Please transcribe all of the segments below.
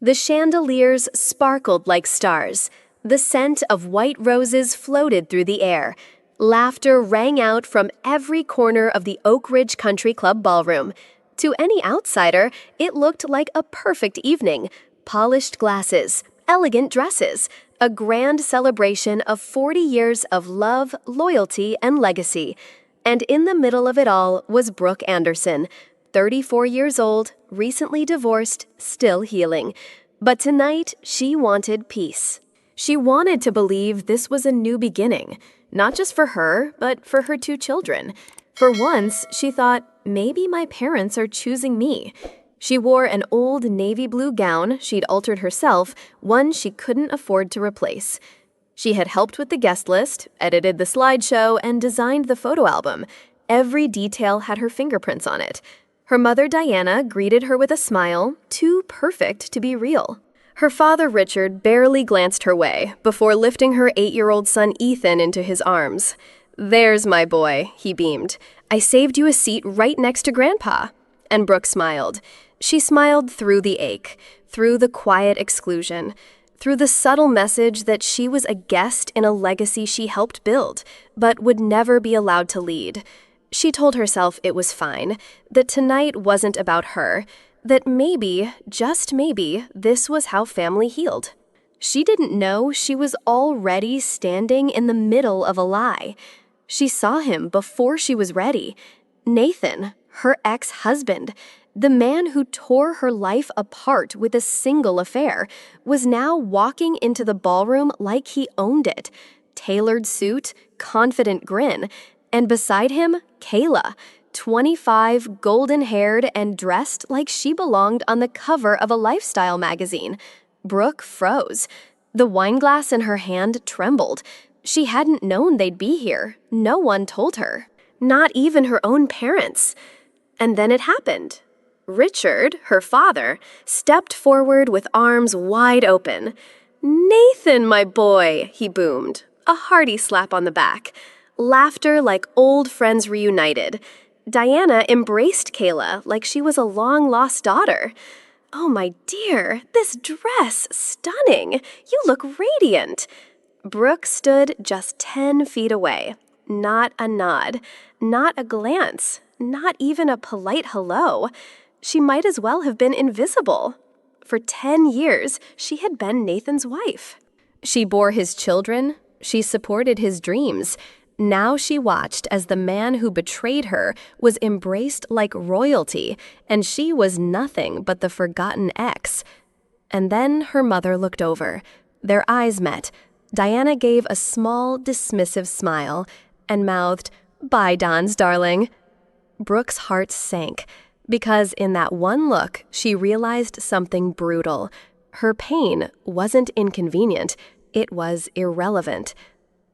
The chandeliers sparkled like stars. The scent of white roses floated through the air. Laughter rang out from every corner of the Oak Ridge Country Club ballroom. To any outsider, it looked like a perfect evening. Polished glasses, elegant dresses, a grand celebration of 40 years of love, loyalty, and legacy. And in the middle of it all was Brooke Anderson, 34 years old, recently divorced, still healing. But tonight, she wanted peace. She wanted to believe this was a new beginning, not just for her, but for her 2 children. For once, she thought, maybe my parents are choosing me. She wore an old navy blue gown she'd altered herself, one she couldn't afford to replace. She had helped with the guest list, edited the slideshow, and designed the photo album. Every detail had her fingerprints on it. Her mother, Diana, greeted her with a smile, too perfect to be real. Her father, Richard, barely glanced her way before lifting her 8-year-old son, Ethan, into his arms. "There's my boy," he beamed. "I saved you a seat right next to Grandpa." And Brooke smiled. She smiled through the ache, through the quiet exclusion, through the subtle message that she was a guest in a legacy she helped build, but would never be allowed to lead. She told herself it was fine, that tonight wasn't about her, that maybe, just maybe, this was how family healed. She didn't know she was already standing in the middle of a lie. She saw him before she was ready. Nathan, her ex-husband, the man who tore her life apart with a single affair, was now walking into the ballroom like he owned it. Tailored suit, confident grin, and beside him, Kayla, 25, golden-haired and dressed like she belonged on the cover of a lifestyle magazine. Brooke froze. The wine glass in her hand trembled. She hadn't known they'd be here. No one told her. Not even her own parents. And then it happened. Richard, her father, stepped forward with arms wide open. "Nathan, my boy," he boomed, a hearty slap on the back. Laughter like old friends reunited. Diana embraced Kayla like she was a long-lost daughter. "Oh, my dear, this dress, stunning. You look radiant." Brooke stood just 10 feet away. Not a nod, not a glance, not even a polite hello. She might as well have been invisible. For 10 years, she had been Nathan's wife. She bore his children. She supported his dreams. Now she watched as the man who betrayed her was embraced like royalty, and she was nothing but the forgotten ex. And then her mother looked over. Their eyes met. Diana gave a small, dismissive smile and mouthed, "Bye, Dons, darling." Brooke's heart sank, because in that one look, she realized something brutal. Her pain wasn't inconvenient. It was irrelevant.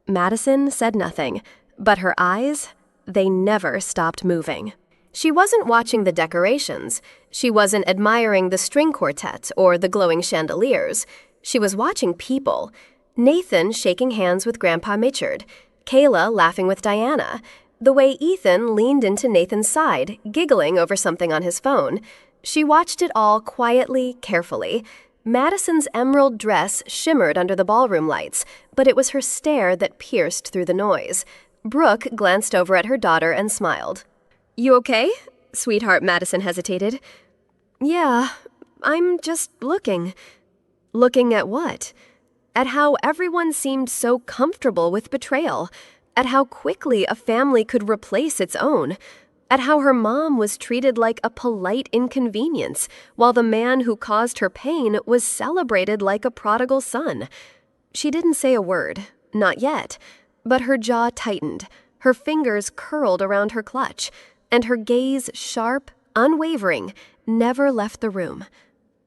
Madison said nothing, but her eyes, they never stopped moving. She wasn't watching the decorations. She wasn't admiring the string quartet or the glowing chandeliers. She was watching people. Nathan shaking hands with Grandpa Mitchard, Kayla laughing with Diana, the way Ethan leaned into Nathan's side, giggling over something on his phone. She watched it all quietly, carefully. Madison's emerald dress shimmered under the ballroom lights, but it was her stare that pierced through the noise. Brooke glanced over at her daughter and smiled. "You okay?" Sweetheart Madison hesitated. "Yeah, I'm just looking." Looking at what? At how everyone seemed so comfortable with betrayal. At how quickly a family could replace its own. At how her mom was treated like a polite inconvenience, while the man who caused her pain was celebrated like a prodigal son. She didn't say a word, not yet, but her jaw tightened, her fingers curled around her clutch, and her gaze, sharp, unwavering, never left the room.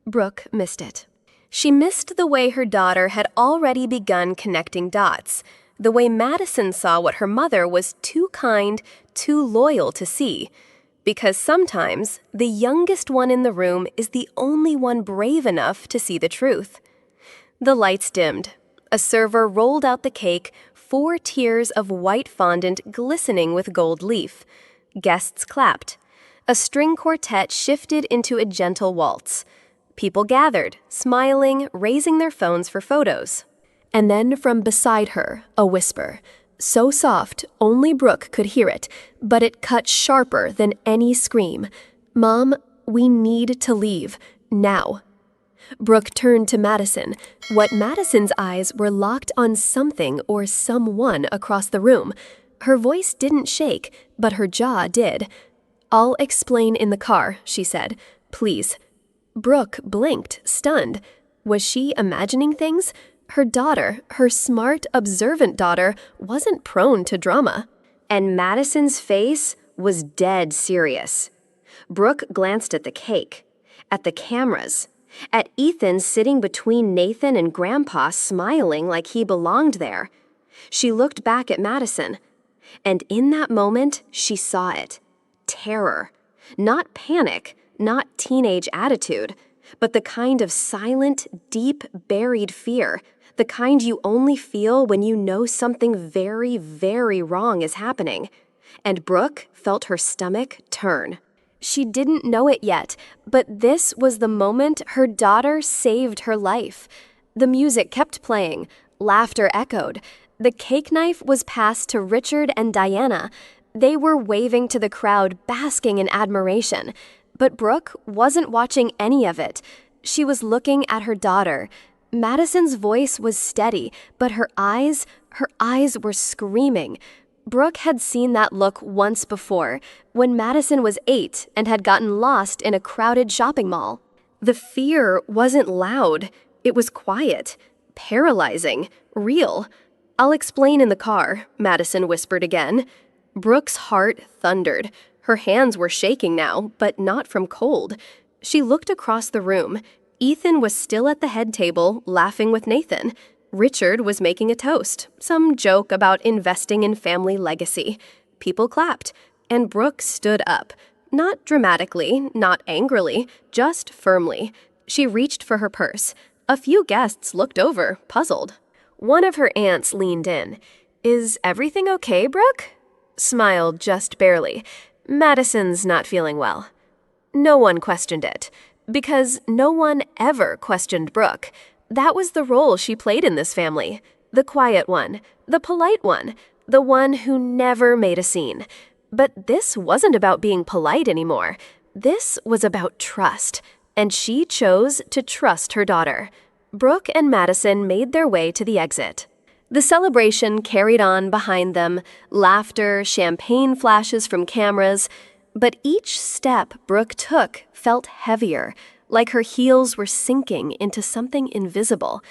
Brooke missed it. She missed the way her daughter had already begun connecting dots, the way Madison saw what her mother was too kind, too loyal to see. Because sometimes the youngest one in the room is the only one brave enough to see the truth. The lights dimmed. A server rolled out the cake, 4 tiers of white fondant glistening with gold leaf. Guests clapped. A string quartet shifted into a gentle waltz. People gathered, smiling, raising their phones for photos. And then from beside her, a whisper. So soft, only Brooke could hear it, but it cut sharper than any scream. "Mom, we need to leave. Now." Brooke turned to Madison. What Madison's eyes were locked on something or someone across the room. Her voice didn't shake, but her jaw did. "I'll explain in the car," she said. "Please." Brooke blinked, stunned. Was she imagining things? Her daughter, her smart, observant daughter, wasn't prone to drama. And Madison's face was dead serious. Brooke glanced at the cake, at the cameras, at Ethan sitting between Nathan and Grandpa smiling like he belonged there. She looked back at Madison, and in that moment, she saw it. Terror. Not panic, not teenage attitude, but the kind of silent, deep, buried fear, the kind you only feel when you know something very, very wrong is happening. And Brooke felt her stomach turn. She didn't know it yet, but this was the moment her daughter saved her life. The music kept playing. Laughter echoed. The cake knife was passed to Richard and Diana. They were waving to the crowd, basking in admiration. But Brooke wasn't watching any of it. She was looking at her daughter. Madison's voice was steady, but her eyes were screaming. Brooke had seen that look once before, when Madison was 8 and had gotten lost in a crowded shopping mall. The fear wasn't loud. It was quiet, paralyzing, real. "I'll explain in the car," Madison whispered again. Brooke's heart thundered. Her hands were shaking now, but not from cold. She looked across the room. Ethan was still at the head table, laughing with Nathan. Richard was making a toast, some joke about investing in family legacy. People clapped, and Brooke stood up. Not dramatically, not angrily, just firmly. She reached for her purse. A few guests looked over, puzzled. One of her aunts leaned in. "Is everything okay, Brooke?" Smiled just barely. "Madison's not feeling well." No one questioned it, because no one ever questioned Brooke. That was the role she played in this family. The quiet one, the polite one, the one who never made a scene. But this wasn't about being polite anymore. This was about trust, and she chose to trust her daughter. Brooke and Madison made their way to the exit. The celebration carried on behind them, laughter, champagne flashes from cameras. But each step Brooke took felt heavier, like her heels were sinking into something invisible.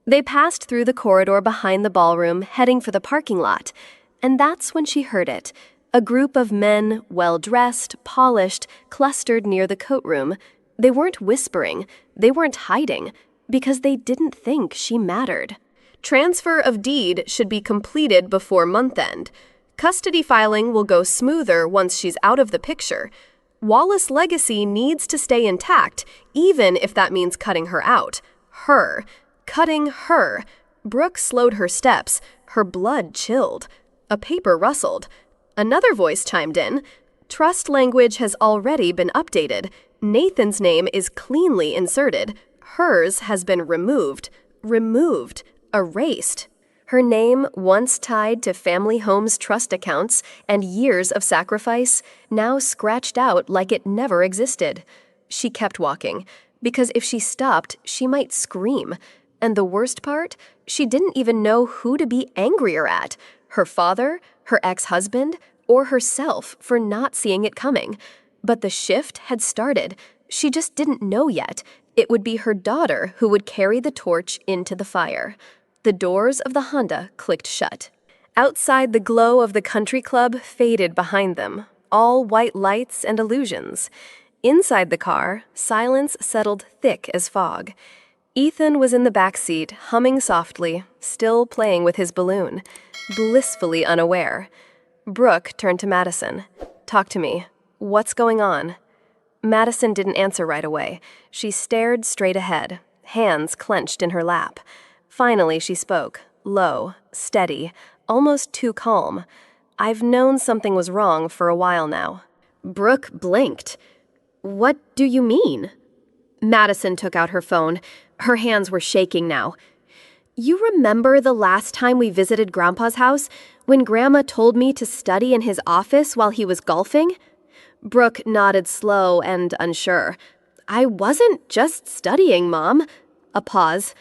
They passed through the corridor behind the ballroom, heading for the parking lot. And that's when she heard it. A group of men, well-dressed, polished, clustered near the coat room. They weren't whispering. They weren't hiding, because they didn't think she mattered. Transfer of deed should be completed before month end. Custody filing will go smoother once she's out of the picture. Wallace legacy needs to stay intact, even if that means cutting her out. Her. Cutting her. Brooke slowed her steps. Her blood chilled. A paper rustled. Another voice chimed in. Trust language has already been updated. Nathan's name is cleanly inserted. Hers has been removed. Removed. Erased. Her name, once tied to family homes' trust accounts and years of sacrifice, now scratched out like it never existed. She kept walking, because if she stopped, she might scream. And the worst part, she didn't even know who to be angrier at, her father, her ex-husband, or herself for not seeing it coming. But the shift had started. She just didn't know yet. It would be her daughter who would carry the torch into the fire. The doors of the Honda clicked shut. Outside, the glow of the country club faded behind them, all white lights and illusions. Inside the car, silence settled thick as fog. Ethan was in the back seat, humming softly, still playing with his balloon, blissfully unaware. Brooke turned to Madison. "Talk to me. What's going on?" Madison didn't answer right away. She stared straight ahead, hands clenched in her lap. Finally, she spoke, low, steady, almost too calm. "I've known something was wrong for a while now." Brooke blinked. "What do you mean?" Madison took out her phone. Her hands were shaking now. You remember the last time we visited Grandpa's house, when Grandma told me to study in his office while he was golfing? Brooke nodded slow and unsure. I wasn't just studying, Mom. A pause.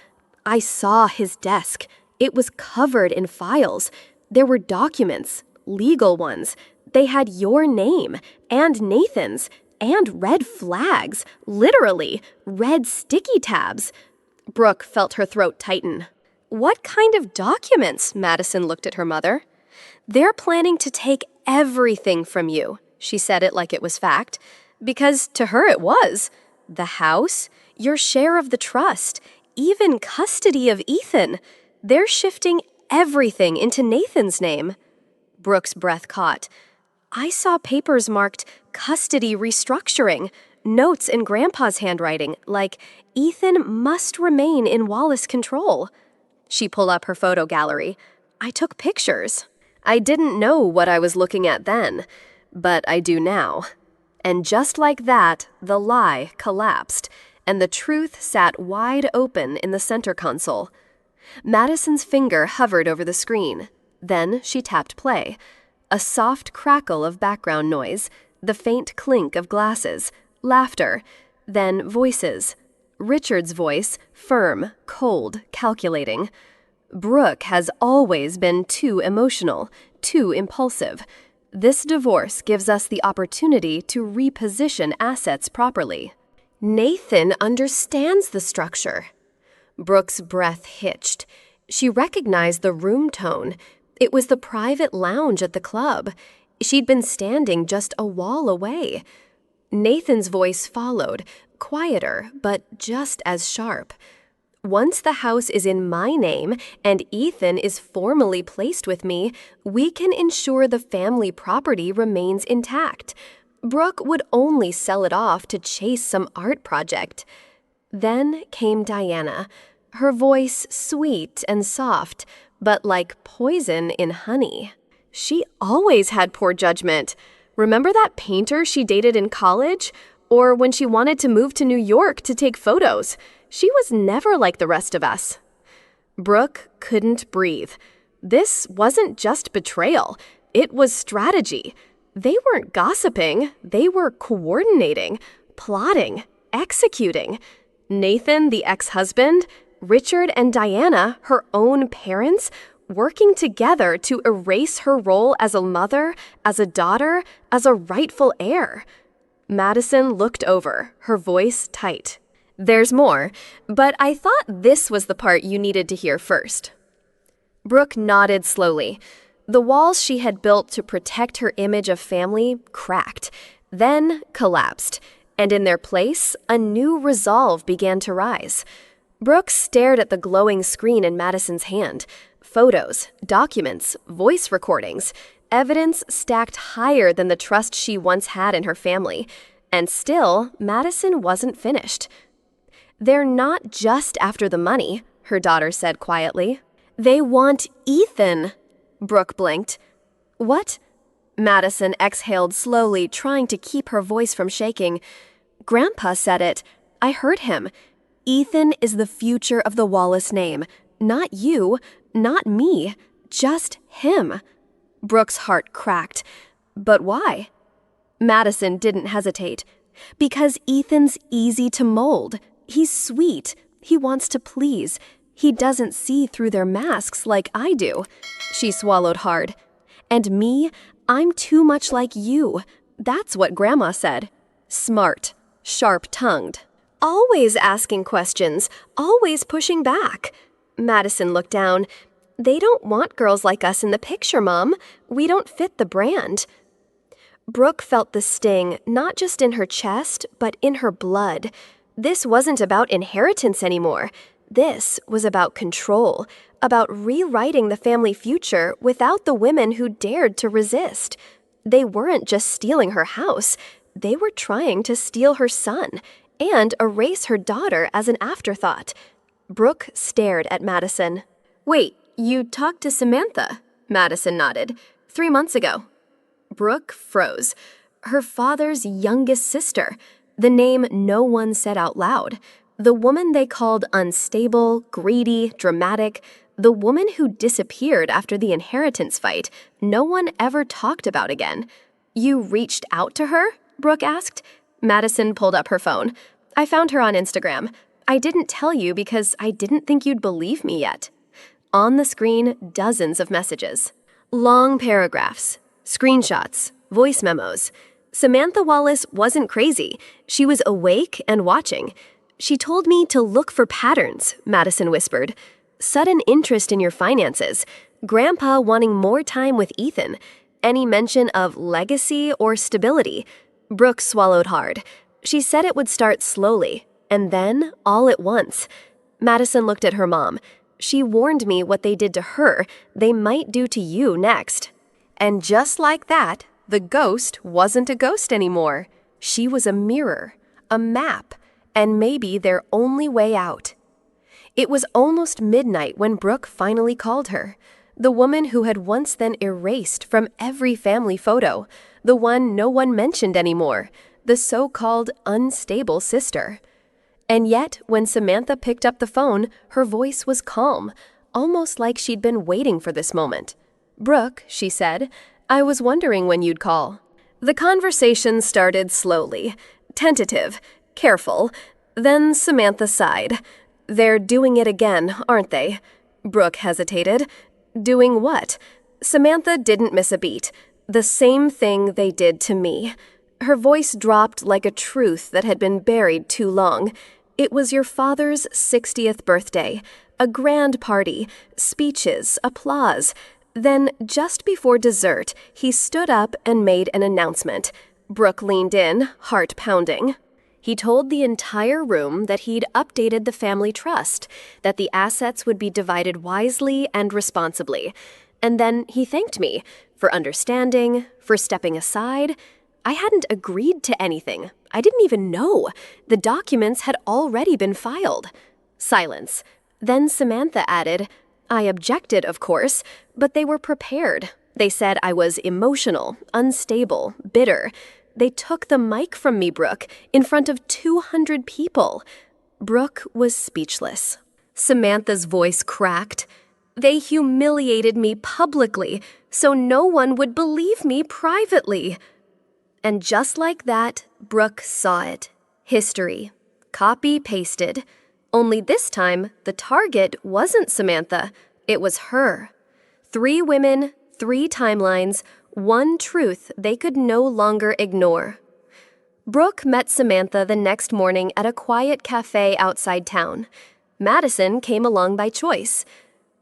I saw his desk. It was covered in files. There were documents, legal ones. They had your name, and Nathan's, and red flags, literally, red sticky tabs. Brooke felt her throat tighten. What kind of documents? Madison looked at her mother. They're planning to take everything from you. She said it like it was fact, because to her it was. The house, your share of the trust, even custody of Ethan. They're shifting everything into Nathan's name. Brooke's breath caught. I saw papers marked custody restructuring, notes in Grandpa's handwriting, like Ethan must remain in Wallace control. She pulled up her photo gallery. I took pictures. I didn't know what I was looking at then, but I do now. And just like that, the lie collapsed, and the truth sat wide open in the center console. Madison's finger hovered over the screen. Then she tapped play. A soft crackle of background noise, the faint clink of glasses, laughter, then voices. Richard's voice, firm, cold, calculating. Brooke has always been too emotional, too impulsive. This divorce gives us the opportunity to reposition assets properly. Nathan understands the structure. Brooke's breath hitched. She recognized the room tone. It was the private lounge at the club. She'd been standing just a wall away. Nathan's voice followed, quieter, but just as sharp. Once the house is in my name and Ethan is formally placed with me, we can ensure the family property remains intact. Brooke would only sell it off to chase some art project. Then came Diana, her voice sweet and soft, but like poison in honey. She always had poor judgment. Remember that painter she dated in college? Or when she wanted to move to New York to take photos? She was never like the rest of us. Brooke couldn't breathe. This wasn't just betrayal. It was strategy. They weren't gossiping. They were coordinating, plotting, executing. Nathan, the ex-husband, Richard and Diana, her own parents, working together to erase her role as a mother, as a daughter, as a rightful heir. Madison looked over, her voice tight. There's more, but I thought this was the part you needed to hear first. Brooke nodded slowly. The walls she had built to protect her image of family cracked, then collapsed, and in their place, a new resolve began to rise. Brooke stared at the glowing screen in Madison's hand. Photos, documents, voice recordings, evidence stacked higher than the trust she once had in her family. And still, Madison wasn't finished. They're not just after the money, her daughter said quietly. They want Ethan. Brooke blinked. What? Madison exhaled slowly, trying to keep her voice from shaking. Grandpa said it. I heard him. Ethan is the future of the Wallace name. Not you, not me, just him. Brooke's heart cracked. But why? Madison didn't hesitate. Because Ethan's easy to mold. He's sweet. He wants to please. He doesn't see through their masks like I do. She swallowed hard. And me, I'm too much like you. That's what Grandma said. Smart, sharp-tongued. Always asking questions, always pushing back. Madison looked down. They don't want girls like us in the picture, Mom. We don't fit the brand. Brooke felt the sting, not just in her chest, but in her blood. This wasn't about inheritance anymore. This was about control, about rewriting the family future without the women who dared to resist. They weren't just stealing her house. They were trying to steal her son and erase her daughter as an afterthought. Brooke stared at Madison. Wait, you talked to Samantha? Madison nodded. 3 months ago. Brooke froze. Her father's youngest sister. The name no one said out loud. The woman they called unstable, greedy, dramatic, the woman who disappeared after the inheritance fight no one ever talked about again. "You reached out to her?" Brooke asked. Madison pulled up her phone. "I found her on Instagram. I didn't tell you because I didn't think you'd believe me yet." On the screen, dozens of messages. Long paragraphs, screenshots, voice memos. Samantha Wallace wasn't crazy. She was awake and watching. "She told me to look for patterns," Madison whispered. "Sudden interest in your finances. Grandpa wanting more time with Ethan. Any mention of legacy or stability." Brooke swallowed hard. She said it would start slowly, and then all at once. Madison looked at her mom. "She warned me what they did to her, they might do to you next." And just like that, the ghost wasn't a ghost anymore. She was a mirror, a map, and maybe their only way out. It was almost midnight when Brooke finally called her. The woman who had once been erased from every family photo, the one no one mentioned anymore, the so-called unstable sister. And yet, when Samantha picked up the phone, her voice was calm, almost like she'd been waiting for this moment. "Brooke," she said, "I was wondering when you'd call." The conversation started slowly, tentative, careful. Then Samantha sighed. "They're doing it again, aren't they?" Brooke hesitated. "Doing what?" Samantha didn't miss a beat. "The same thing they did to me." Her voice dropped like a truth that had been buried too long. "It was your father's 60th birthday. A grand party, speeches, applause. Then, just before dessert, he stood up and made an announcement." Brooke leaned in, heart pounding. "He told the entire room that he'd updated the family trust, that the assets would be divided wisely and responsibly. And then he thanked me for understanding, for stepping aside. I hadn't agreed to anything. I didn't even know. The documents had already been filed." Silence. Then Samantha added, "I objected, of course, but they were prepared. They said I was emotional, unstable, bitter. They took the mic from me, Brooke, in front of 200 people." Brooke was speechless. Samantha's voice cracked. "They humiliated me publicly, so no one would believe me privately." And just like that, Brooke saw it. History. Copy-pasted. Only this time, the target wasn't Samantha. It was her. 3 women, 3 timelines, one truth they could no longer ignore. Brooke met Samantha the next morning at a quiet cafe outside town. Madison came along by choice.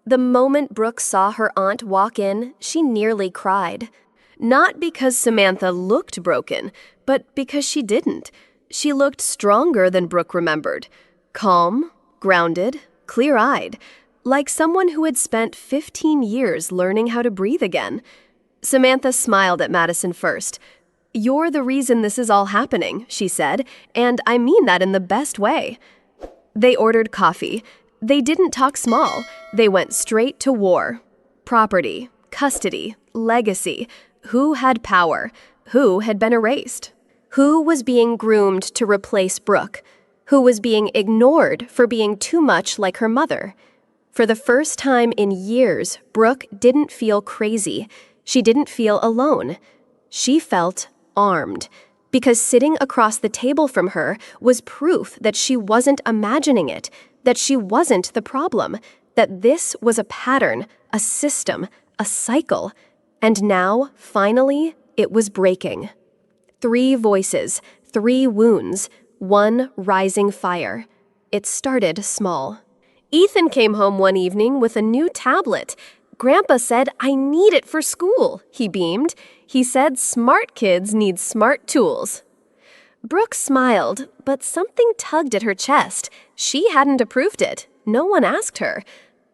The moment Brooke saw her aunt walk in, she nearly cried. Not because Samantha looked broken, but because she didn't. She looked stronger than Brooke remembered. Calm, grounded, clear-eyed, like someone who had spent 15 years learning how to breathe again. Samantha smiled at Madison first. "You're the reason this is all happening," she said, "and I mean that in the best way." They ordered coffee. They didn't talk small. They went straight to war. Property, custody, legacy. Who had power? Who had been erased? Who was being groomed to replace Brooke? Who was being ignored for being too much like her mother? For the first time in years, Brooke didn't feel crazy. She didn't feel alone. She felt armed, because sitting across the table from her was proof that she wasn't imagining it, that she wasn't the problem, that this was a pattern, a system, a cycle. And now, finally, it was breaking. 3 voices, 3 wounds, 1 rising fire. It started small. Ethan came home one evening with a new tablet. "Grandpa said I need it for school," he beamed. He said smart kids need smart tools. Brooke smiled, but something tugged at her chest. She hadn't approved it. No one asked her.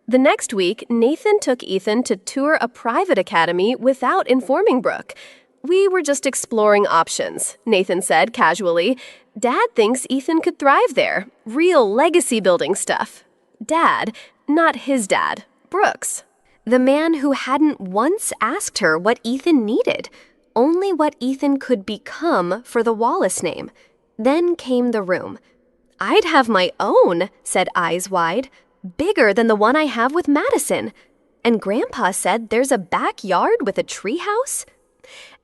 The next week, Nathan took Ethan to tour a private academy without informing Brooke. "We were just exploring options," Nathan said casually. "Dad thinks Ethan could thrive there. Real legacy-building stuff." Dad, not his dad, Brooke's. The man who hadn't once asked her what Ethan needed, only what Ethan could become for the Wallace name. Then came the room. "I'd have my own," said Eyes Wide. "Bigger than the one I have with Madison. And Grandpa said there's a backyard with a treehouse."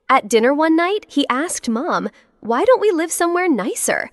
At dinner one night, he asked Mom, "Why don't we live somewhere nicer?"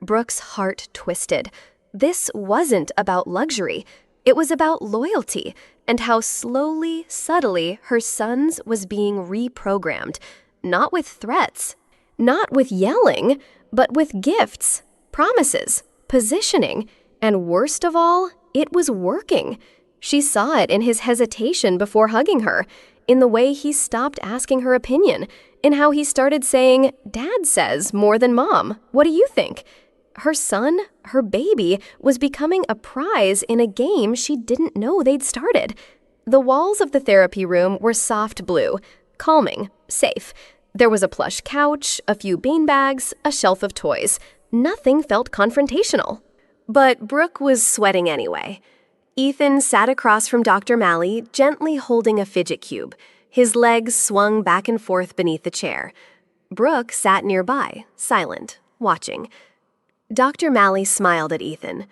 Brooke's heart twisted. This wasn't about luxury. It was about loyalty and how slowly, subtly, her son's was being reprogrammed. Not with threats, not with yelling, but with gifts, promises, positioning, and worst of all, it was working. She saw it in his hesitation before hugging her, in the way he stopped asking her opinion, in how he started saying, "Dad says," more than "Mom. What do you think?" Her son, her baby, was becoming a prize in a game she didn't know they'd started. The walls of the therapy room were soft blue, calming, safe. There was a plush couch, a few beanbags, a shelf of toys. Nothing felt confrontational. But Brooke was sweating anyway. Ethan sat across from Dr. Malley, gently holding a fidget cube. His legs swung back and forth beneath the chair. Brooke sat nearby, silent, watching. Dr. Malley smiled at Ethan.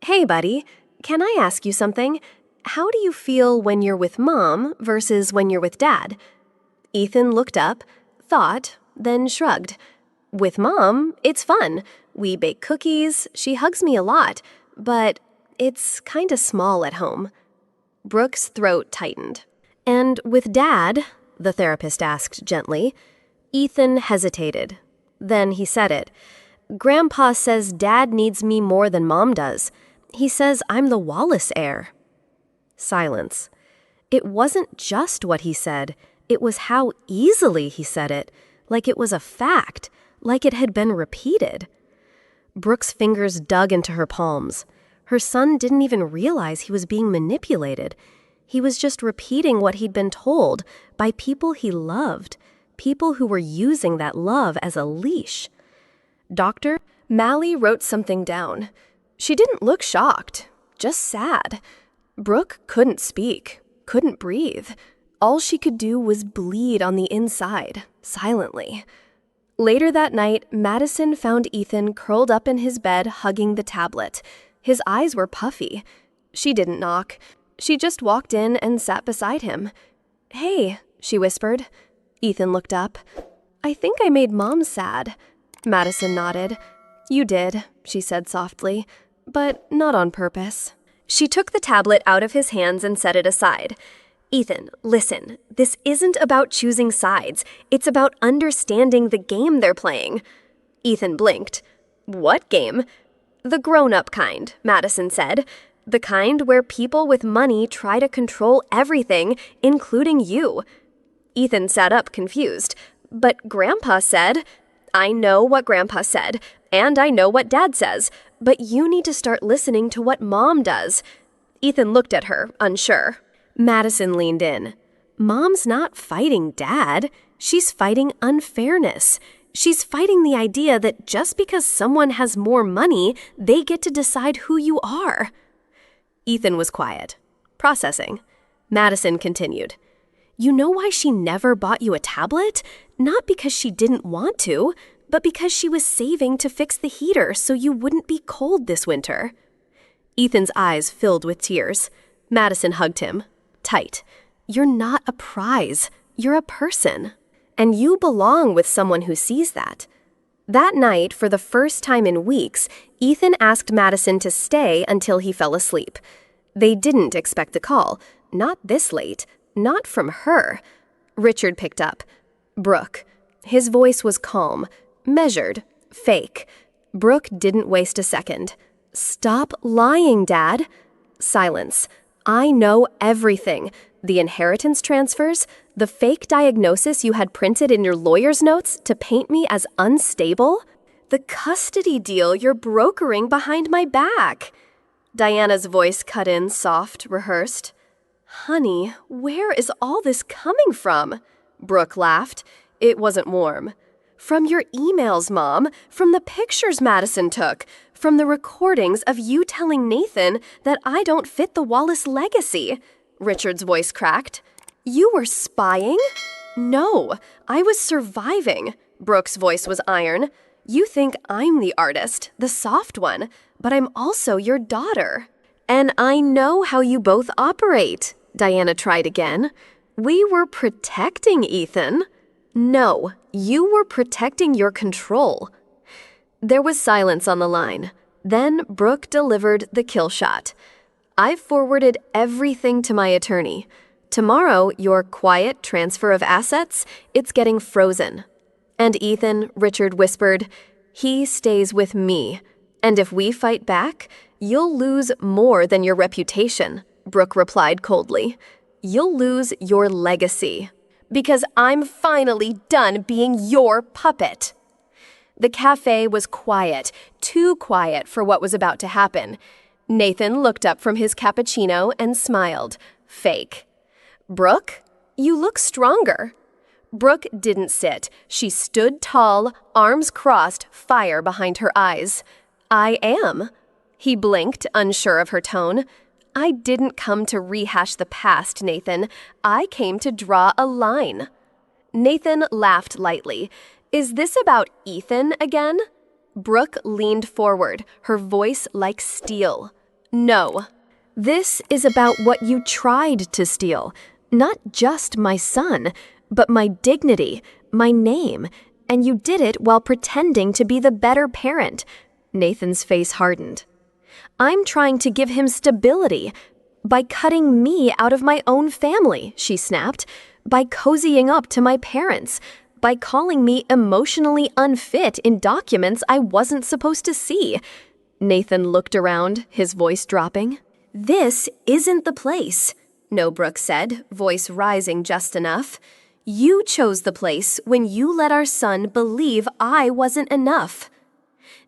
"Hey, buddy, can I ask you something? How do you feel when you're with Mom versus when you're with Dad?" Ethan looked up, thought, then shrugged. "With Mom, it's fun. We bake cookies, she hugs me a lot, but it's kinda small at home." Brooke's throat tightened. "And with Dad?" the therapist asked gently. Ethan hesitated. Then he said it. "Grandpa says Dad needs me more than Mom does. He says I'm the Wallace heir." Silence. It wasn't just what he said. It was how easily he said it, like it was a fact, like it had been repeated. Brooke's fingers dug into her palms. Her son didn't even realize he was being manipulated. He was just repeating what he'd been told by people he loved, people who were using that love as a leash. Dr. Malley wrote something down. She didn't look shocked, just sad. Brooke couldn't speak, couldn't breathe. All she could do was bleed on the inside, silently. Later that night, Madison found Ethan curled up in his bed hugging the tablet. His eyes were puffy. She didn't knock. She just walked in and sat beside him. "Hey," she whispered. Ethan looked up. "I think I made Mom sad." Madison nodded. "You did," she said softly, "but not on purpose." She took the tablet out of his hands and set it aside. "Ethan, listen, this isn't about choosing sides. It's about understanding the game they're playing." Ethan blinked. "What game?" "The grown-up kind," Madison said. "The kind where people with money try to control everything, including you." Ethan sat up confused. "But Grandpa said—" "I know what Grandpa said, and I know what Dad says, but you need to start listening to what Mom does." Ethan looked at her, unsure. Madison leaned in. "Mom's not fighting Dad. She's fighting unfairness. She's fighting the idea that just because someone has more money, they get to decide who you are." Ethan was quiet, processing. Madison continued. "You know why she never bought you a tablet? Not because she didn't want to, but because she was saving to fix the heater so you wouldn't be cold this winter." Ethan's eyes filled with tears. Madison hugged him, tight. "You're not a prize. You're a person. And you belong with someone who sees that." That night, for the first time in weeks, Ethan asked Madison to stay until he fell asleep. They didn't expect a call. Not this late. Not from her. Richard picked up. "Brooke." His voice was calm, measured, fake. Brooke didn't waste a second. "Stop lying, Dad." Silence. "I know everything. The inheritance transfers, the fake diagnosis you had printed in your lawyer's notes to paint me as unstable, the custody deal you're brokering behind my back." Diana's voice cut in soft, rehearsed. "Honey, where is all this coming from?" Brooke laughed. It wasn't warm. "From your emails, Mom, from the pictures Madison took, from the recordings of you telling Nathan that I don't fit the Wallace legacy." Richard's voice cracked. "You were spying?" "No, I was surviving." Brooke's voice was iron. You think I'm the artist, the soft one, but I'm also your daughter. And I know how you both operate, Diana tried again. We were protecting Ethan. No, you were protecting your control. There was silence on the line. Then Brooke delivered the kill shot. I've forwarded everything to my attorney. Tomorrow, your quiet transfer of assets, it's getting frozen. And Ethan, Richard whispered, he stays with me. And if we fight back, you'll lose more than your reputation, Brooke replied coldly. You'll lose your legacy. Because I'm finally done being your puppet. The cafe was quiet, too quiet for what was about to happen. Nathan looked up from his cappuccino and smiled. Fake. Brooke, you look stronger. Brooke didn't sit. She stood tall, arms crossed, fire behind her eyes. I am. He blinked, unsure of her tone. I didn't come to rehash the past, Nathan. I came to draw a line. Nathan laughed lightly. Is this about Ethan again? Brooke leaned forward, her voice like steel. No. This is about what you tried to steal. Not just my son, but my dignity, my name. And you did it while pretending to be the better parent. Nathan's face hardened. I'm trying to give him stability. By cutting me out of my own family, she snapped. By cozying up to my parents. By calling me emotionally unfit in documents I wasn't supposed to see. Nathan looked around, his voice dropping. This isn't the place, No, Brooke said, voice rising just enough. You chose the place when you let our son believe I wasn't enough.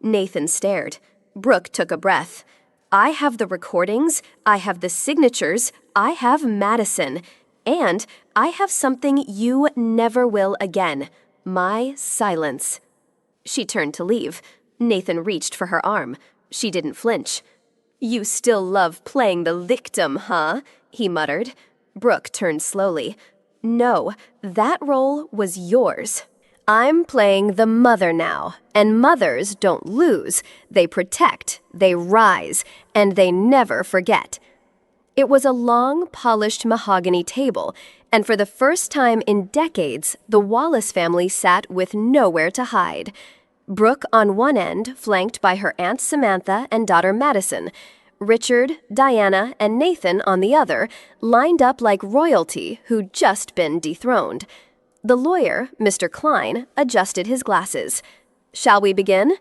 Nathan stared. Brooke took a breath. I have the recordings, I have the signatures, I have Madison, and I have something you never will again. My silence. She turned to leave. Nathan reached for her arm. She didn't flinch. You still love playing the victim, huh? He muttered. Brooke turned slowly. No, that role was yours. I'm playing the mother now, and mothers don't lose. They protect, they rise, and they never forget. It was a long, polished mahogany table, and for the first time in decades, the Wallace family sat with nowhere to hide. Brooke on one end, flanked by her Aunt Samantha and daughter Madison. Richard, Diana, and Nathan on the other, lined up like royalty who'd just been dethroned. The lawyer, Mr. Klein, adjusted his glasses. Shall we begin?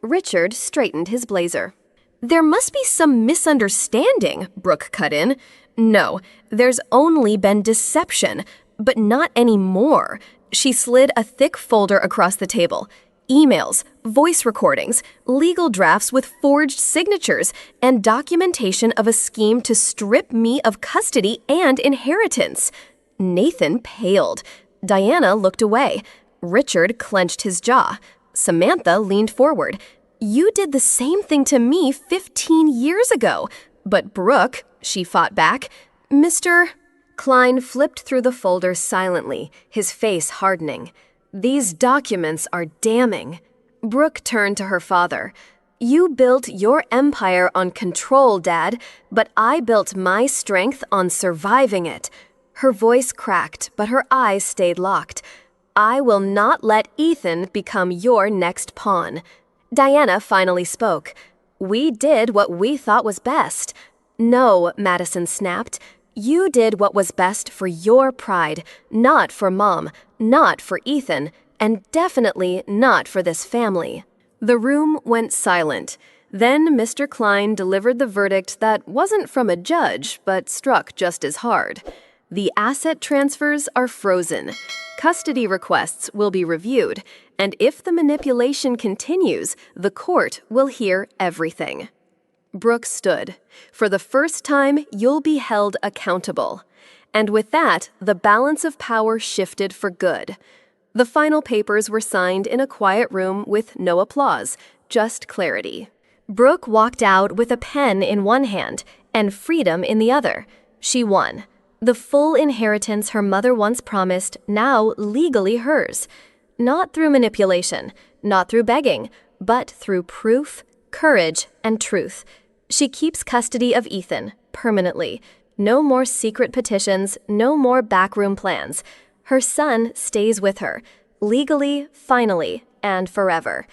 Richard straightened his blazer. There must be some misunderstanding, Brooke cut in. No, there's only been deception, but not anymore. She slid a thick folder across the table. Emails, voice recordings, legal drafts with forged signatures, and documentation of a scheme to strip me of custody and inheritance. Nathan paled. Diana looked away. Richard clenched his jaw. Samantha leaned forward. You did the same thing to me 15 years ago. But Brooke, she fought back. Mr. Klein flipped through the folder silently, his face hardening. These documents are damning. Brooke turned to her father. You built your empire on control, Dad, but I built my strength on surviving it. Her voice cracked, but her eyes stayed locked. I will not let Ethan become your next pawn. Diana finally spoke. We did what we thought was best. No, Madison snapped. You did what was best for your pride, not for Mom, not for Ethan, and definitely not for this family. The room went silent. Then Mr. Klein delivered the verdict that wasn't from a judge, but struck just as hard. The asset transfers are frozen. Custody requests will be reviewed, and if the manipulation continues, the court will hear everything. Brooke stood. For the first time, you'll be held accountable. And with that, the balance of power shifted for good. The final papers were signed in a quiet room with no applause, just clarity. Brooke walked out with a pen in one hand and freedom in the other. She won. The full inheritance her mother once promised, now legally hers. Not through manipulation, not through begging, but through proof, courage, and truth. She keeps custody of Ethan, permanently. No more secret petitions, no more backroom plans. Her son stays with her, legally, finally, and forever.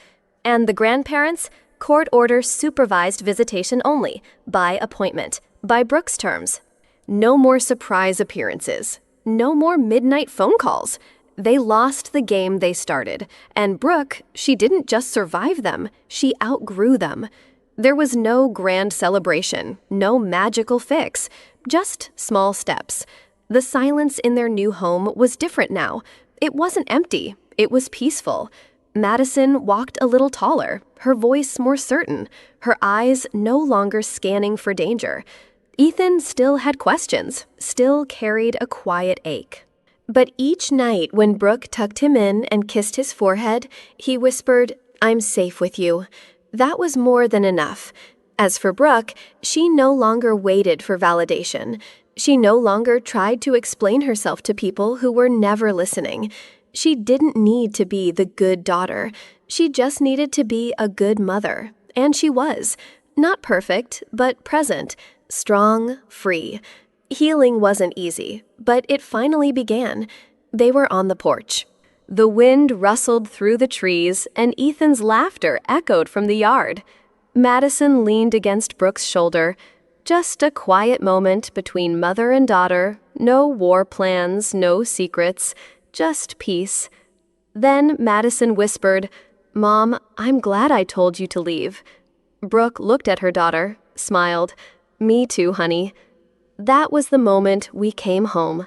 And the grandparents? Court order supervised visitation only, by appointment, by Brooke's terms. No more surprise appearances. No more midnight phone calls. They lost the game they started, and Brooke, she didn't just survive them, she outgrew them. There was no grand celebration, no magical fix, just small steps. The silence in their new home was different now. It wasn't empty, it was peaceful. Madison walked a little taller, her voice more certain, her eyes no longer scanning for danger. Ethan still had questions, still carried a quiet ache. But each night when Brooke tucked him in and kissed his forehead, he whispered, "I'm safe with you." That was more than enough. As for Brooke, she no longer waited for validation. She no longer tried to explain herself to people who were never listening. She didn't need to be the good daughter. She just needed to be a good mother. And she was. Not perfect, but present, strong, free. Healing wasn't easy, but it finally began. They were on the porch. The wind rustled through the trees, and Ethan's laughter echoed from the yard. Madison leaned against Brooke's shoulder. Just a quiet moment between mother and daughter, no war plans, no secrets, just peace. Then Madison whispered, "Mom, I'm glad I told you to leave." Brooke looked at her daughter, smiled. "Me too, honey." That was the moment we came home.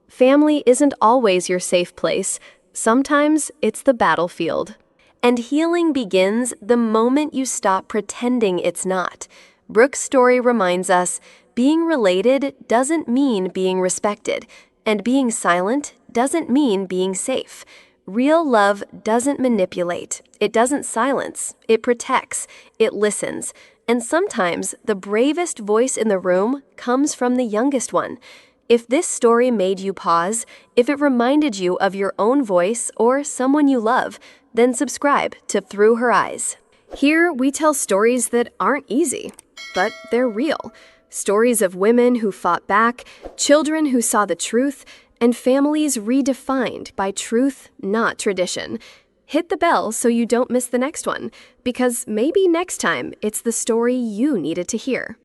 Family isn't always your safe place. Sometimes it's the battlefield. And healing begins the moment you stop pretending it's not. Brooke's story reminds us, being related doesn't mean being respected, and being silent doesn't mean being safe. Real love doesn't manipulate, it doesn't silence, it protects, it listens. And sometimes the bravest voice in the room comes from the youngest one. If this story made you pause, if it reminded you of your own voice or someone you love, then subscribe to Through Her Eyes. Here we tell stories that aren't easy, but they're real. Stories of women who fought back, children who saw the truth, and families redefined by truth, not tradition. Hit the bell so you don't miss the next one, because maybe next time it's the story you needed to hear.